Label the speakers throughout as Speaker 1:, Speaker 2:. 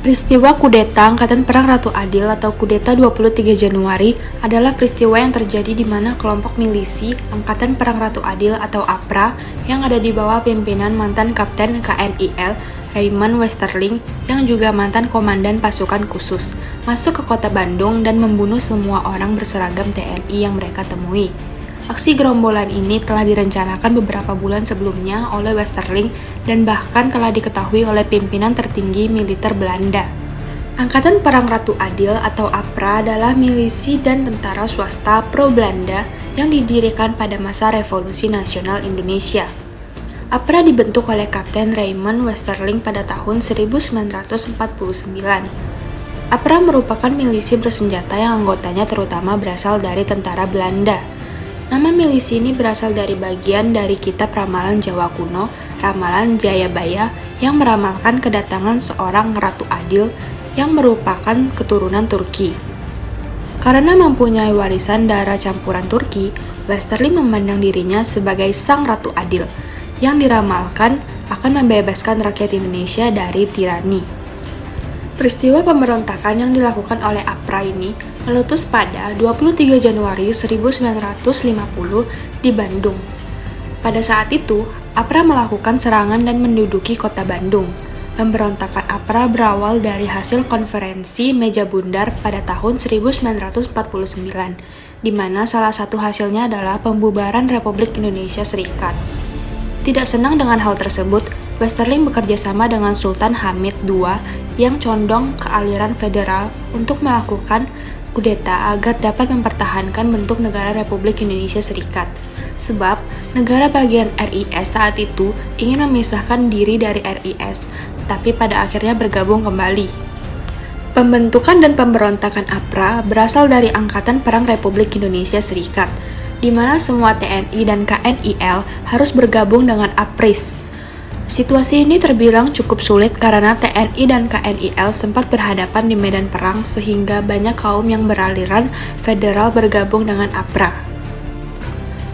Speaker 1: Peristiwa kudeta Angkatan Perang Ratu Adil atau kudeta 23 Januari adalah peristiwa yang terjadi di mana kelompok milisi Angkatan Perang Ratu Adil atau APRA yang ada di bawah pimpinan mantan Kapten KNIL Raymond Westerling yang juga mantan Komandan Pasukan Khusus masuk ke kota Bandung dan membunuh semua orang berseragam TNI yang mereka temui. Aksi gerombolan ini telah direncanakan beberapa bulan sebelumnya oleh Westerling dan bahkan telah diketahui oleh pimpinan tertinggi militer Belanda. Angkatan Perang Ratu Adil atau APRA adalah milisi dan tentara swasta pro-Belanda yang didirikan pada masa Revolusi Nasional Indonesia. APRA dibentuk oleh Kapten Raymond Westerling pada tahun 1949. APRA merupakan milisi bersenjata yang anggotanya terutama berasal dari tentara Belanda. Nama milisi ini berasal dari bagian dari kitab ramalan Jawa kuno, Ramalan Jayabaya, yang meramalkan kedatangan seorang Ratu Adil yang merupakan keturunan Turki. Karena mempunyai warisan darah campuran Turki, Westerling memandang dirinya sebagai sang Ratu Adil, yang diramalkan akan membebaskan rakyat Indonesia dari tirani. Peristiwa pemberontakan yang dilakukan oleh APRA ini meletus pada 23 Januari 1950 di Bandung. Pada saat itu, APRA melakukan serangan dan menduduki kota Bandung. Pemberontakan APRA berawal dari hasil konferensi Meja Bundar pada tahun 1949, di mana salah satu hasilnya adalah pembubaran Republik Indonesia Serikat. Tidak senang dengan hal tersebut, Westerling bekerja sama dengan Sultan Hamid II yang condong ke aliran federal untuk melakukan kudeta agar dapat mempertahankan bentuk negara Republik Indonesia Serikat. Sebab negara bagian RIS saat itu ingin memisahkan diri dari RIS, tapi pada akhirnya bergabung kembali. Pembentukan dan pemberontakan APRA berasal dari Angkatan Perang Republik Indonesia Serikat, di mana semua TNI dan KNIL harus bergabung dengan APRIS. Situasi ini terbilang cukup sulit karena TNI dan KNIL sempat berhadapan di medan perang sehingga banyak kaum yang beraliran federal bergabung dengan APRA.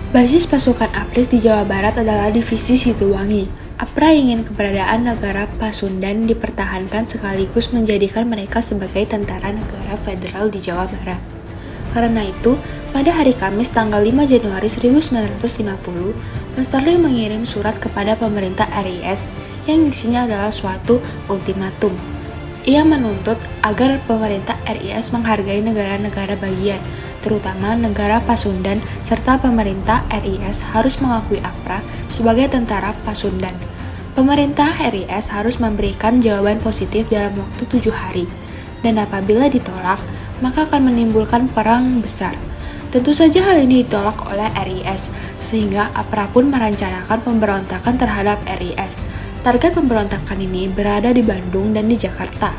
Speaker 1: Basis pasukan APRIS di Jawa Barat adalah Divisi Situwangi. APRA ingin keberadaan negara Pasundan dipertahankan sekaligus menjadikan mereka sebagai tentara negara federal di Jawa Barat. Karena itu, pada hari Kamis tanggal 5 Januari 1950, Westerling mengirim surat kepada pemerintah RIS yang isinya adalah suatu ultimatum. Ia menuntut agar pemerintah RIS menghargai negara-negara bagian, terutama negara Pasundan, serta pemerintah RIS harus mengakui APRA sebagai tentara Pasundan. Pemerintah RIS harus memberikan jawaban positif dalam waktu 7 hari, dan apabila ditolak, maka akan menimbulkan perang besar. Tentu saja hal ini ditolak oleh RIS, sehingga APRA pun merencanakan pemberontakan terhadap RIS. Target pemberontakan ini berada di Bandung dan di Jakarta.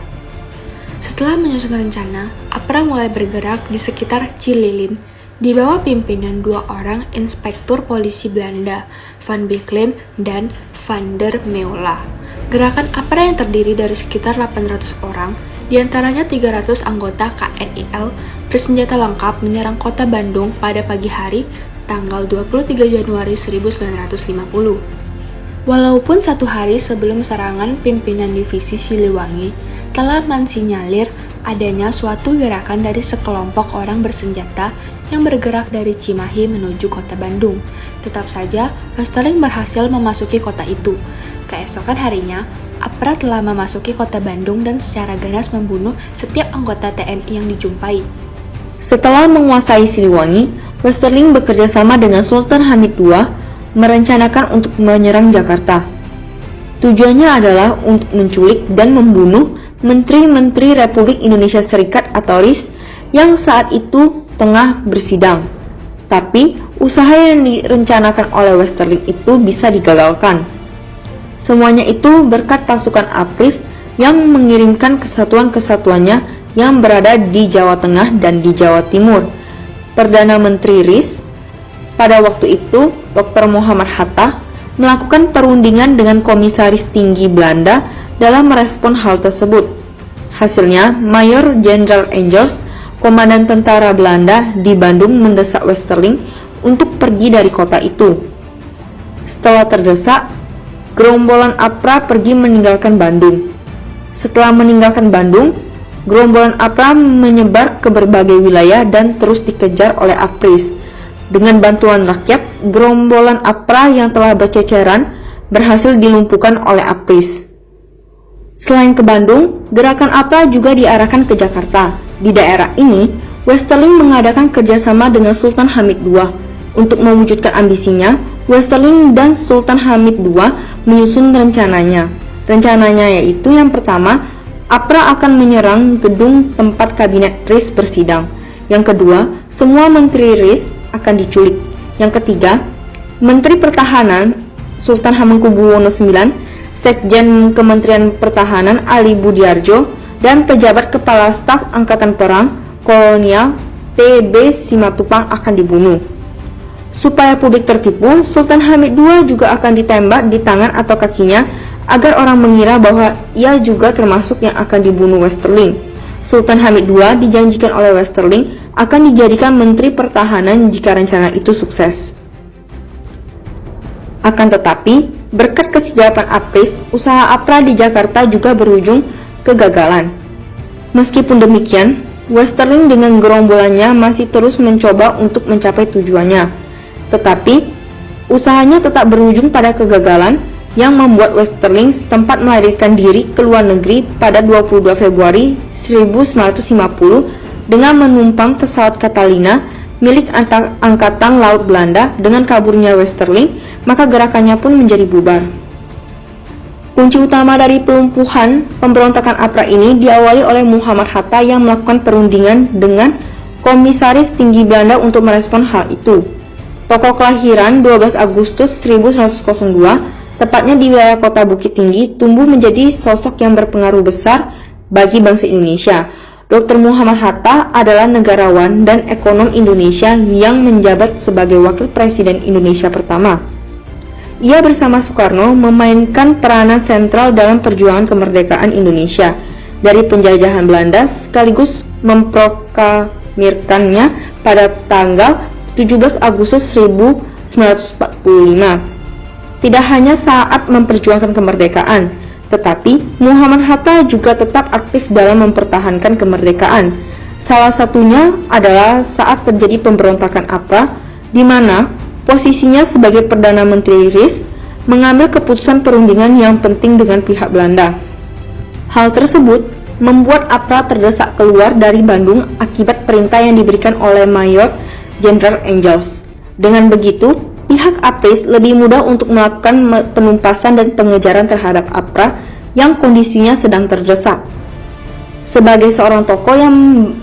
Speaker 1: Setelah menyusun rencana, APRA mulai bergerak di sekitar Cililin, di bawah pimpinan 2 orang inspektur polisi Belanda, Van Bicklin dan Van der Meulen. Gerakan APRA yang terdiri dari sekitar 800 orang, di antaranya 300 anggota KNIL bersenjata lengkap menyerang kota Bandung pada pagi hari tanggal 23 Januari 1950. Walaupun 1 hari sebelum serangan, pimpinan divisi Siliwangi telah mensinyalir adanya suatu gerakan dari sekelompok orang bersenjata yang bergerak dari Cimahi menuju kota Bandung. Tetap saja, Westerling berhasil memasuki kota itu. Keesokan harinya, APRA telah memasuki kota Bandung dan secara ganas membunuh setiap anggota TNI yang dijumpai.
Speaker 2: Setelah menguasai Siliwangi, Westerling bekerja sama dengan Sultan Hamid II merencanakan untuk menyerang Jakarta. Tujuannya adalah untuk menculik dan membunuh Menteri-Menteri Republik Indonesia Serikat atau RIS yang saat itu tengah bersidang. Tapi, usaha yang direncanakan oleh Westerling itu bisa digagalkan. Semuanya itu berkat pasukan APRIS yang mengirimkan kesatuan-kesatuannya yang berada di Jawa Tengah dan di Jawa Timur. Perdana Menteri RIS pada waktu itu, Dr. Muhammad Hatta, melakukan perundingan dengan komisaris tinggi Belanda dalam merespon hal tersebut. Hasilnya, Mayor Jenderal Engels, komandan tentara Belanda di Bandung, mendesak Westerling untuk pergi dari kota itu. Setelah terdesak, gerombolan APRA pergi meninggalkan Bandung. Setelah meninggalkan Bandung, gerombolan APRA menyebar ke berbagai wilayah dan terus dikejar oleh APRIS. Dengan bantuan rakyat, gerombolan APRA yang telah berceceran berhasil dilumpuhkan oleh APRIS. Selain ke Bandung, gerakan APRA juga diarahkan ke Jakarta. Di daerah ini, Westerling mengadakan kerjasama dengan Sultan Hamid II. Untuk mewujudkan ambisinya, Westerling dan Sultan Hamid II menyusun rencananya. Rencananya yaitu yang pertama, APRA akan menyerang gedung tempat kabinet RIS bersidang. Yang kedua, semua menteri RIS akan diculik. Yang ketiga, Menteri Pertahanan Sultan Hamengkubuwono IX, Sekjen Kementerian Pertahanan Ali Budiarjo, dan pejabat Kepala Staf Angkatan Perang Kolonial T.B. Simatupang akan dibunuh. Supaya publik tertipu, Sultan Hamid II juga akan ditembak di tangan atau kakinya agar orang mengira bahwa ia juga termasuk yang akan dibunuh Westerling. Sultan Hamid II dijanjikan oleh Westerling akan dijadikan Menteri Pertahanan jika rencana itu sukses. Akan tetapi, berkat kesigapan APRIS, usaha APRA di Jakarta juga berujung kegagalan. Meskipun demikian, Westerling dengan gerombolannya masih terus mencoba untuk mencapai tujuannya. Tetapi, usahanya tetap berujung pada kegagalan yang membuat Westerling sempat melarikan diri ke luar negeri pada 22 Februari 1950 dengan menumpang pesawat Catalina milik Angkatan Laut Belanda. Dengan kaburnya Westerling, maka gerakannya pun menjadi bubar. Kunci utama dari pelumpuhan pemberontakan APRA ini diawali oleh Muhammad Hatta yang melakukan perundingan dengan Komisaris Tinggi Belanda untuk merespon hal itu. Tokoh kelahiran 12 Agustus 1902, tepatnya di wilayah kota Bukit Tinggi, tumbuh menjadi sosok yang berpengaruh besar bagi bangsa Indonesia. Dr. Muhammad Hatta adalah negarawan dan ekonom Indonesia yang menjabat sebagai Wakil Presiden Indonesia pertama. Ia bersama Soekarno memainkan peranan sentral dalam perjuangan kemerdekaan Indonesia dari penjajahan Belanda sekaligus memproklamirkannya pada tanggal 17 Agustus 1945. Tidak hanya saat memperjuangkan kemerdekaan, tetapi Muhammad Hatta juga tetap aktif dalam mempertahankan kemerdekaan. Salah satunya adalah saat terjadi pemberontakan APRA, di mana posisinya sebagai Perdana Menteri RIS mengambil keputusan perundingan yang penting dengan pihak Belanda. Hal tersebut membuat APRA terdesak keluar dari Bandung akibat perintah yang diberikan oleh Mayor Jenderal Engels. Dengan begitu, pihak APRIS lebih mudah untuk melakukan penumpasan dan pengejaran terhadap APRA yang kondisinya sedang terdesak. Sebagai seorang tokoh yang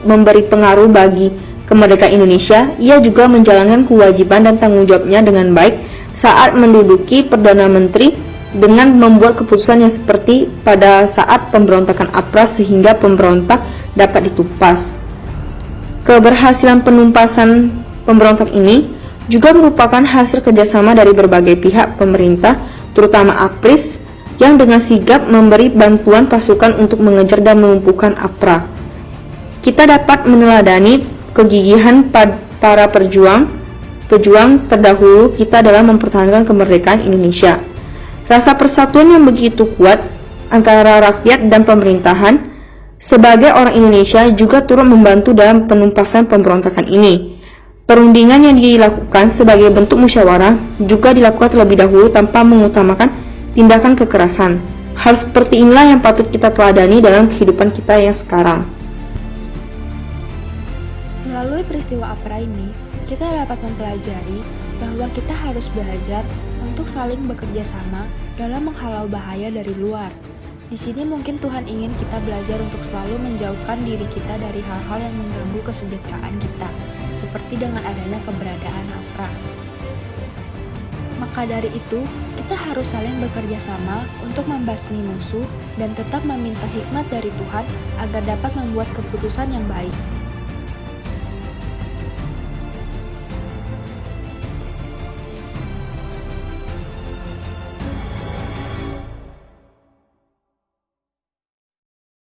Speaker 2: memberi pengaruh bagi kemerdekaan Indonesia, ia juga menjalankan kewajiban dan tanggung jawabnya dengan baik saat menduduki Perdana Menteri dengan membuat keputusan yang seperti pada saat pemberontakan APRA sehingga pemberontak dapat ditumpas. Keberhasilan penumpasan pemberontak ini juga merupakan hasil kerjasama dari berbagai pihak pemerintah, terutama APRIS, yang dengan sigap memberi bantuan pasukan untuk mengejar dan melumpuhkan APRA. Kita dapat meneladani kegigihan para pejuang terdahulu kita dalam mempertahankan kemerdekaan Indonesia. Rasa persatuan yang begitu kuat antara rakyat dan pemerintahan sebagai orang Indonesia juga turut membantu dalam penumpasan pemberontakan ini. Perundingan yang dilakukan sebagai bentuk musyawarah juga dilakukan terlebih dahulu tanpa mengutamakan tindakan kekerasan. Hal seperti inilah yang patut kita teladani dalam kehidupan kita yang sekarang.
Speaker 1: Melalui peristiwa APRA ini, kita dapat mempelajari bahwa kita harus belajar untuk saling bekerja sama dalam menghalau bahaya dari luar. Di sini mungkin Tuhan ingin kita belajar untuk selalu menjauhkan diri kita dari hal-hal yang mengganggu kesejahteraan kita, seperti dengan adanya keberadaan APRA. Maka dari itu, kita harus saling bekerja sama untuk membasmi musuh dan tetap meminta hikmat dari Tuhan agar dapat membuat keputusan yang baik.